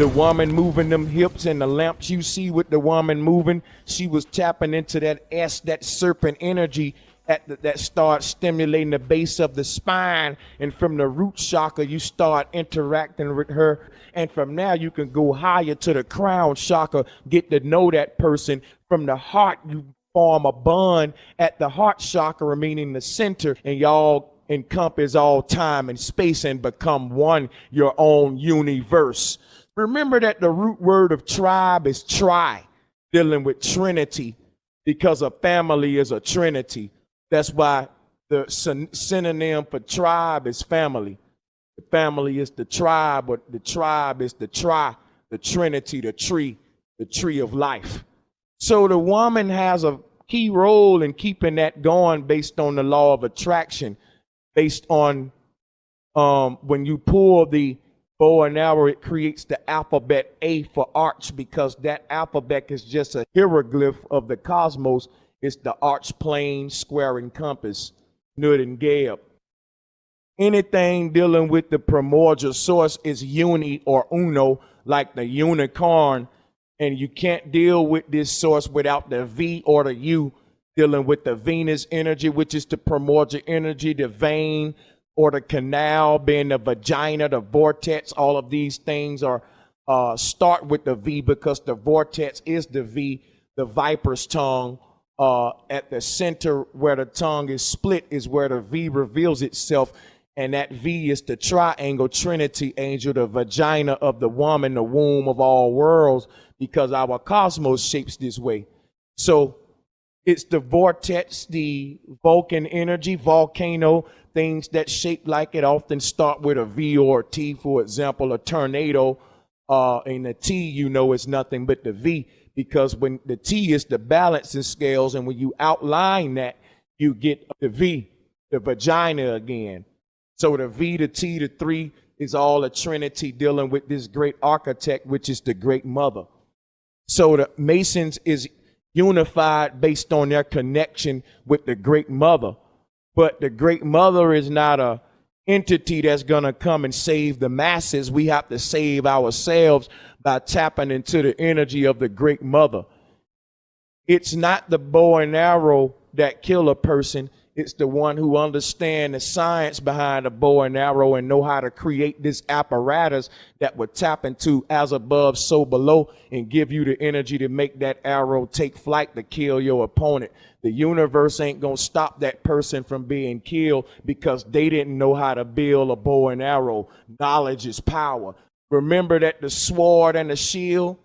The woman moving them hips and the lamps you see with the woman moving, she was tapping into that that serpent energy that starts stimulating the base of the spine. And from the root chakra, you start interacting with her. And from now, you can go higher to the crown chakra, get to know that person. From the heart, you form a bond at the heart chakra, meaning the center, and y'all encompass all time and space and become one, your own universe. Remember that the root word of tribe is tri, dealing with Trinity, because a family is a Trinity. That's why the synonym for tribe is family. The family is the tribe, but the tribe is the Trinity, the tree of life. So the woman has a key role in keeping that going based on the law of attraction, based on when you pull the bow and arrow, it creates the alphabet A for arch, because that alphabet is just a hieroglyph of the cosmos. It's the arch, plane, square, and compass, Nud and Geb. Anything dealing with the primordial source is uni or uno, like the unicorn. And you can't deal with this source without the V or the U, dealing with the Venus energy, which is the primordial energy, the vein or the canal, being the vagina, the vortex. All of these things are start with the V, because the vortex is the V, the viper's tongue. At the center where the tongue is split is where the V reveals itself. And that V is the triangle Trinity angel, the vagina of the woman, the womb of all worlds, because our cosmos shapes this way. So it's the vortex, the Vulcan energy, volcano, things that shape like it often start with a V or a T. For example, a tornado, and the T, you know, is nothing but the V, because when the T is the balancing scales, and when you outline that, you get the V, the vagina again. So the V, the T, the three is all a Trinity dealing with this great architect, which is the Great Mother. So the Masons is unified based on their connection with the Great Mother. But the Great Mother is not a entity that's going to come and save the masses. We have to save ourselves by tapping into the energy of the Great Mother. It's not the bow and arrow that kill a person. It's the one who understands the science behind the bow and arrow and know how to create this apparatus that would tap into as above, so below, and give you the energy to make that arrow take flight to kill your opponent. The universe ain't going to stop that person from being killed because they didn't know how to build a bow and arrow. Knowledge is power. Remember that the sword and the shield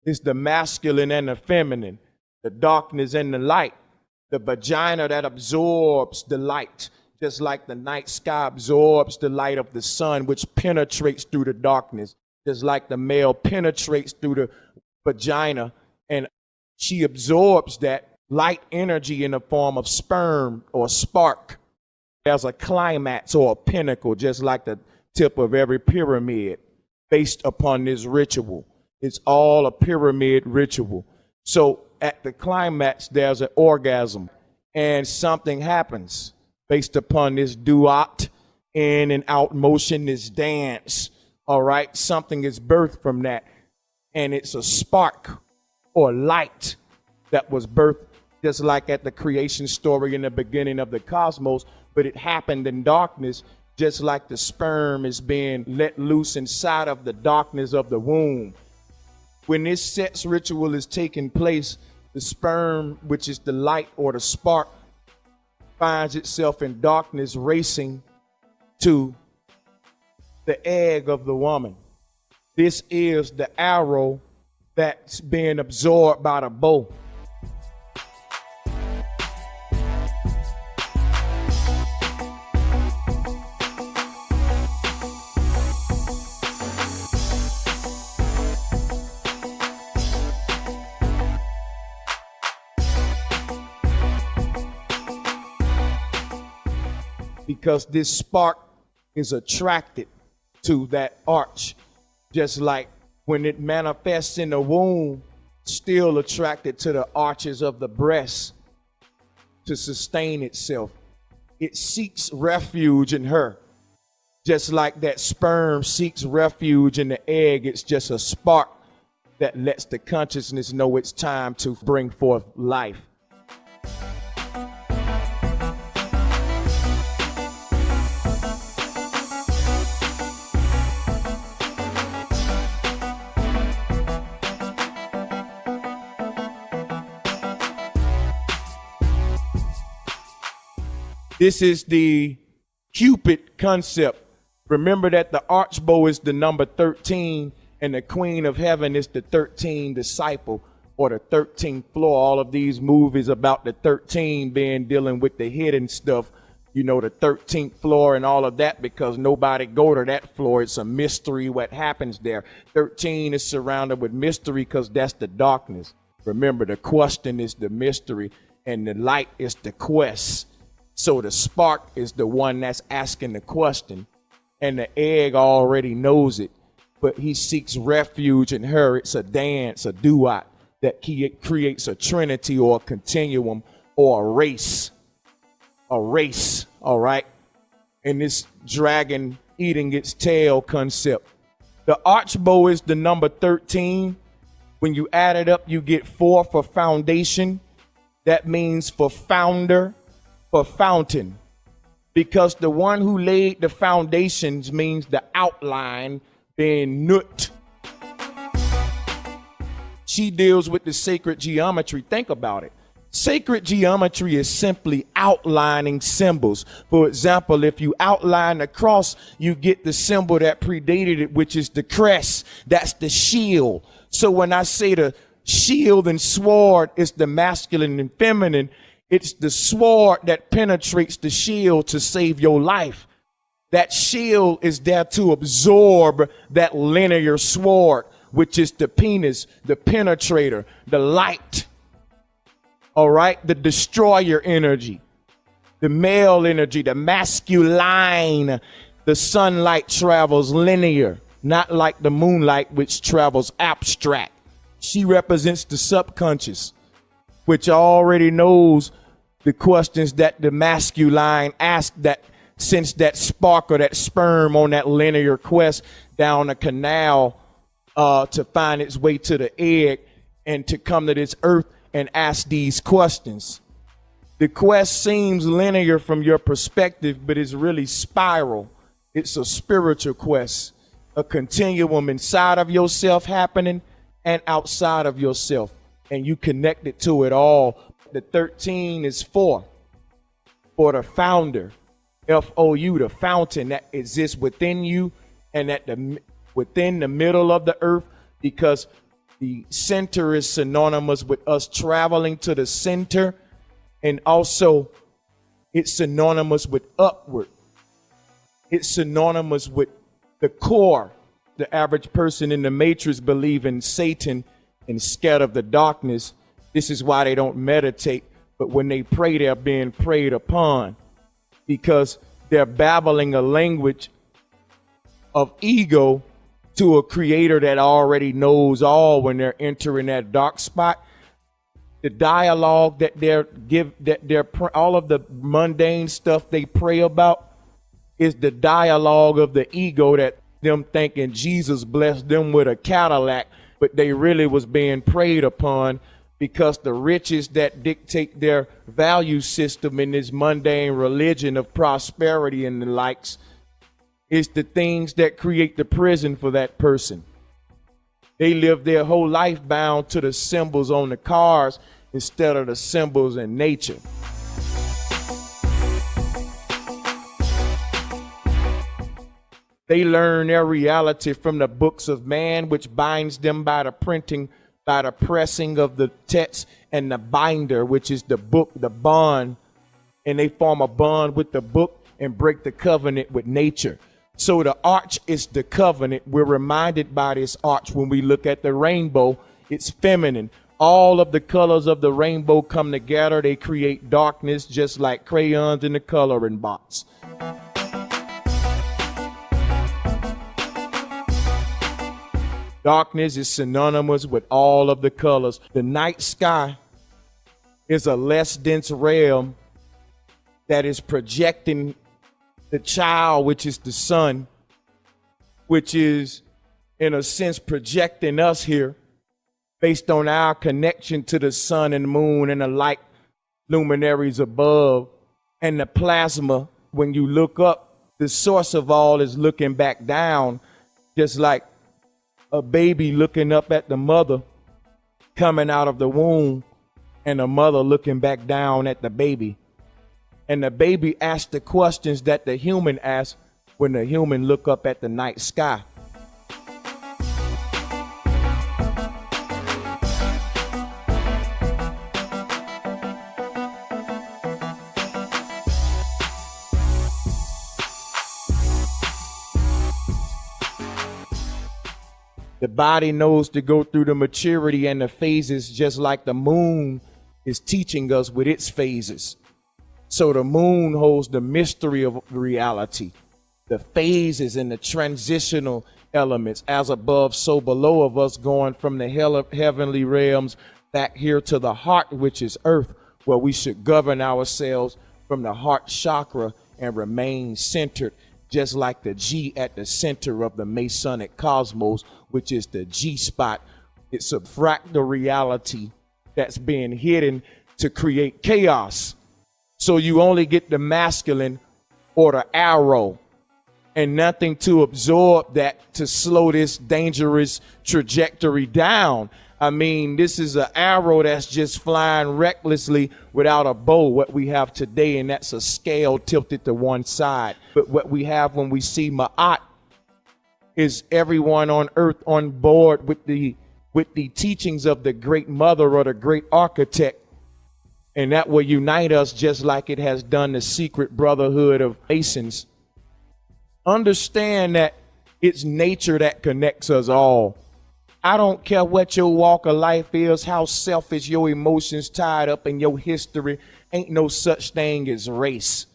is the masculine and the feminine, the darkness and the light. The vagina that absorbs the light, just like the night sky absorbs the light of the sun, which penetrates through the darkness, just like the male penetrates through the vagina, and she absorbs that light energy in the form of sperm or spark. There's a climax or a pinnacle, just like the tip of every pyramid, based upon this ritual. It's all a pyramid ritual. So at the climax, there's an orgasm, and something happens based upon this duat, in and out motion, this dance. All right, something is birthed from that, and it's a spark or light that was birthed, just like at the creation story in the beginning of the cosmos, but it happened in darkness, just like the sperm is being let loose inside of the darkness of the womb. When this sex ritual is taking place, the sperm, which is the light or the spark, finds itself in darkness, racing to the egg of the woman. This is the arrow that's being absorbed by the bow. Because this spark is attracted to that arch, just like when it manifests in the womb, still attracted to the arches of the breast to sustain itself. It seeks refuge in her. Just like that sperm seeks refuge in the egg, it's just a spark that lets the consciousness know it's time to bring forth life. This is the Cupid concept. Remember that the archbow is the number 13 and the queen of heaven is the 13th disciple or the 13th floor. All of these movies about the 13 being dealing with the hidden stuff, you know, the 13th floor and all of that, because nobody go to that floor. It's a mystery what happens there. 13 is surrounded with mystery because that's the darkness. Remember, the question is the mystery and the light is the quest. So the spark is the one that's asking the question, and the egg already knows it, but he seeks refuge in her. It's a dance, a duet that creates a trinity or a continuum or a race, all right? And this dragon eating its tail concept. The archbow is the number 13. When you add it up, you get 4 for foundation. That means for founder, for fountain, because the one who laid the foundations means the outline being nut. She deals with the sacred geometry. Think about it. Sacred geometry is simply outlining symbols. For example, if you outline the cross, you get the symbol that predated it, which is the crest. That's the shield. So when I say the shield and sword is the masculine and feminine, it's the sword that penetrates the shield to save your life. That shield is there to absorb that linear sword, which is the penis, the penetrator, the light. All right, the destroyer energy, the male energy, the masculine. The sunlight travels linear, not like the moonlight, which travels abstract. She represents the subconscious, which already knows the questions that the masculine asks, that since that spark or that sperm on that linear quest down a canal to find its way to the egg and to come to this earth and ask these questions. The quest seems linear from your perspective, but it's really spiral. It's a spiritual quest, a continuum inside of yourself happening and outside of yourself, and you connected to it all. The 13 is for the founder, F-O-U, the fountain that exists within you and within the middle of the earth, because the center is synonymous with us traveling to the center, and also it's synonymous with upward. It's synonymous with the core. The average person in the matrix believe in Satan and scared of the darkness. This is why they don't meditate, but when they pray, they're being preyed upon, because they're babbling a language of ego to a creator that already knows all. When they're entering that dark spot, the dialogue that all of the mundane stuff they pray about is the dialogue of the ego, that them thinking Jesus blessed them with a Cadillac, but they really was being preyed upon, because the riches that dictate their value system in this mundane religion of prosperity and the likes is the things that create the prison for that person. They live their whole life bound to the symbols on the cars instead of the symbols in nature. They learn their reality from the books of man, which binds them by the printing, by the pressing of the text, and the binder, which is the book, the bond, and they form a bond with the book and break the covenant with nature. So the arch is the covenant. We're reminded by this arch when we look at the rainbow. It's feminine. All of the colors of the rainbow come together. They create darkness, just like crayons in the coloring box. Darkness is synonymous with all of the colors. The night sky is a less dense realm that is projecting the child, which is the sun, which is in a sense projecting us here based on our connection to the sun and moon and the light luminaries above. And the plasma, when you look up, the source of all is looking back down, just like a baby looking up at the mother coming out of the womb, and the mother looking back down at the baby. And the baby asks the questions that the human asks when the human look up at the night sky. The body knows to go through the maturity and the phases, just like the moon is teaching us with its phases. So the moon holds the mystery of reality, the phases and the transitional elements, as above, so below, of us going from the heavenly realms back here to the heart, which is earth, where we should govern ourselves from the heart chakra and remain centered, just like the G at the center of the Masonic cosmos, which is the G spot. It's a fractal reality that's being hidden to create chaos. So you only get the masculine or the arrow, and nothing to absorb that to slow this dangerous trajectory down. I mean, this is an arrow that's just flying recklessly without a bow, what we have today, and that's a scale tilted to one side. But what we have when we see Ma'at is everyone on earth on board with the teachings of the great mother or the great architect. And that will unite us just like it has done the secret brotherhood of Masons. Understand that it's nature that connects us all. I don't care what your walk of life is, how selfish your emotions tied up in your history. Ain't no such thing as race.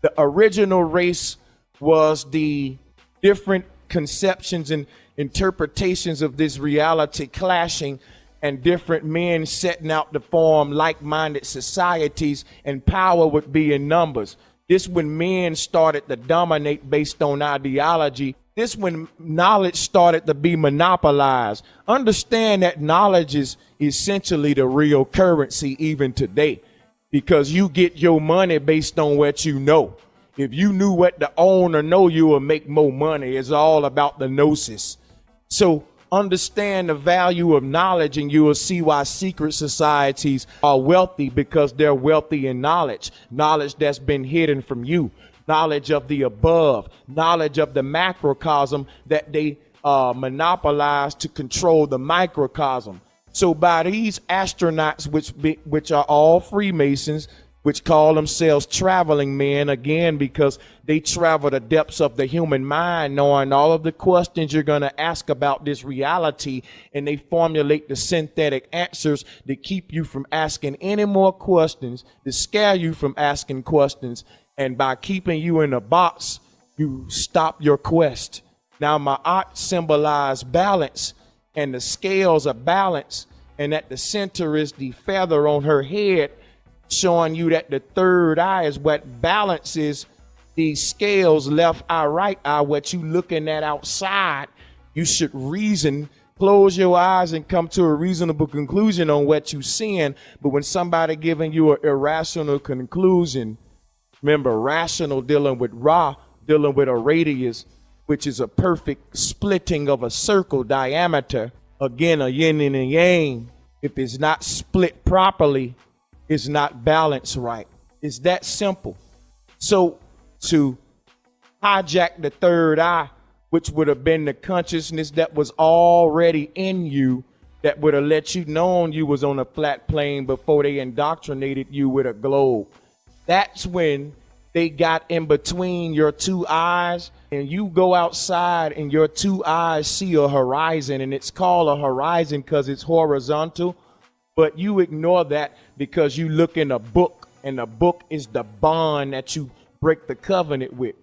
The original race was the different conceptions and interpretations of this reality clashing, and different men setting out to form like-minded societies, and power would be in numbers. This when men started to dominate based on ideology. This when knowledge started to be monopolized. Understand that knowledge is essentially the real currency even today, because you get your money based on what you know. If you knew what to own or know, you will make more money. It's all about the gnosis. So understand the value of knowledge, and you will see why secret societies are wealthy, because they're wealthy in knowledge that's been hidden from you, knowledge of the above, knowledge of the macrocosm that they monopolize to control the microcosm. So by these astronauts, which are all Freemasons, which call themselves traveling men, again, because they travel the depths of the human mind, knowing all of the questions you're going to ask about this reality, and they formulate the synthetic answers to keep you from asking any more questions, to scare you from asking questions, and by keeping you in a box, you stop your quest. Now, Ma'at symbolize balance, and the scales are balance, and at the center is the feather on her head, showing you that the third eye is what balances these scales, left eye, right eye, what you looking at outside. You should reason, close your eyes and come to a reasonable conclusion on what you're seeing. But when somebody giving you an irrational conclusion, remember, rational dealing with Ra, dealing with a radius, which is a perfect splitting of a circle diameter. Again, a yin and a yang. If it's not split properly, it's not balanced right. It's that simple. So to hijack the third eye, which would have been the consciousness that was already in you, that would have let you know you was on a flat plane before they indoctrinated you with a globe. That's when they got in between your two eyes, and you go outside and your two eyes see a horizon, and it's called a horizon because it's horizontal. But you ignore that because you look in a book, and the book is the bond that you break the covenant with.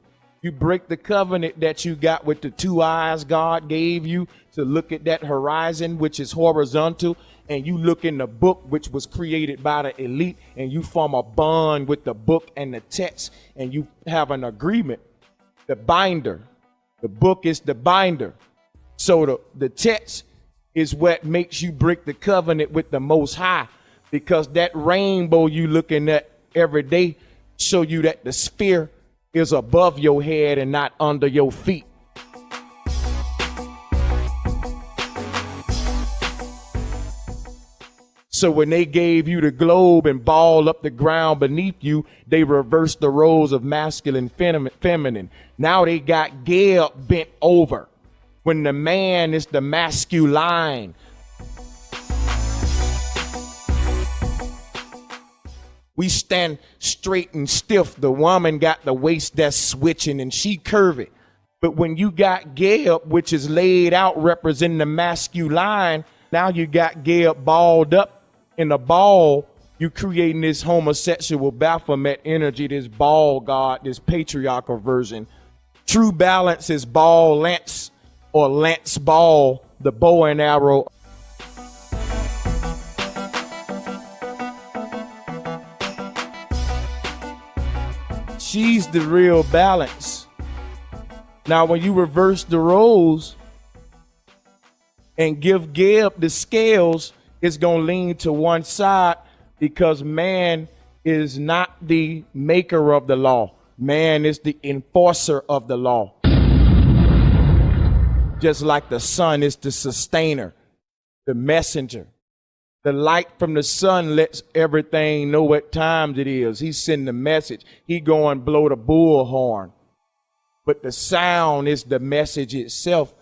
You break the covenant that you got with the two eyes God gave you to look at that horizon, which is horizontal, and you look in the book, which was created by the elite, and you form a bond with the book and the text, and you have an agreement. the binder. The book is the binder. So the text is what makes you break the covenant with the Most High, because that rainbow you looking at every day show you that the sphere is above your head and not under your feet. So when they gave you the globe and ball up the ground beneath you, they reversed the roles of masculine, feminine. Now they got Geb bent over, when the man is the masculine. We stand straight and stiff. The woman got the waist that's switching and she curvy. But when you got Geb, which is laid out representing the masculine, now you got Geb balled up in the ball. You creating this homosexual Baphomet energy, this ball god, this patriarchal version. True balance is ball lance or lance ball, the bow and arrow. She's the real balance. Now, when you reverse the roles and give Geb the scales, it's going to lean to one side, because man is not the maker of the law. Man is the enforcer of the law. Just like the sun is the sustainer, the messenger. The light from the sun lets everything know what time it is. He's sending a message. He go and blow the bullhorn. But the sound is the message itself,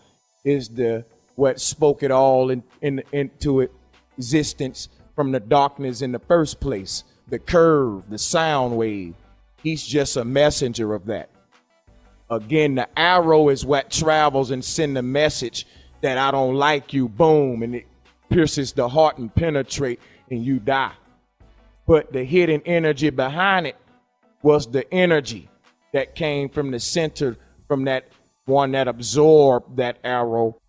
is the what spoke it all into existence from the darkness in the first place. The curve, the sound wave. He's just a messenger of that. Again, the arrow is what travels and send a message that I don't like you, boom, and it pierces the heart and penetrate and you die. But the hidden energy behind it was the energy that came from the center, from that one that absorbed that arrow